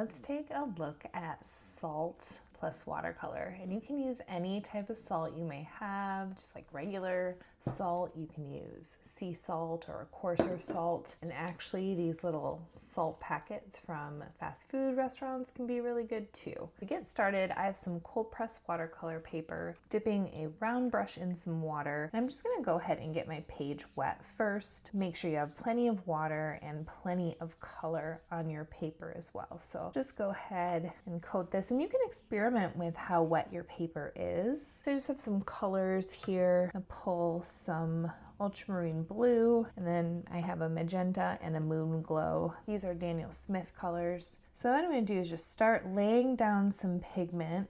Let's take a look at salt plus watercolor, and you can use any type of salt you may have, just like regular salt. You can use sea salt or a coarser salt, and actually these little salt packets from fast food restaurants can be really good too. To get started, I have some cold pressed watercolor paper, dipping a round brush in some water, and I'm just going to go ahead and get my page wet first. Make sure you have plenty of water and plenty of color on your paper as well. So just go ahead and coat this, and you can experiment with how wet your paper is. So I just have some colors here. I pull some ultramarine blue, and then I have a magenta and a moon glow. These are Daniel Smith colors. So what I'm going to do is just start laying down some pigment.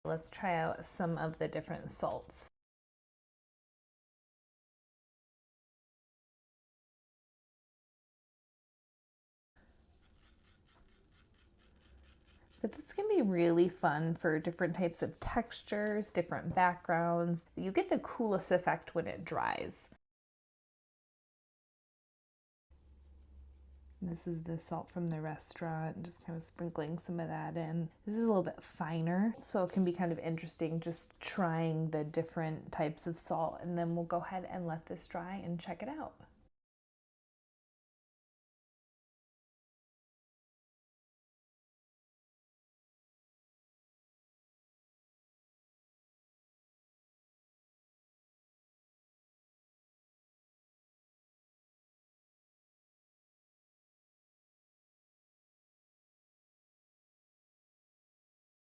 Let's try out some of the different salts. But this can be really fun for different types of textures, different backgrounds. You get the coolest effect when it dries. This is the salt from the restaurant, just kind of sprinkling some of that in. This is a little bit finer, so it can be kind of interesting just trying the different types of salt, and then we'll go ahead and let this dry and check it out.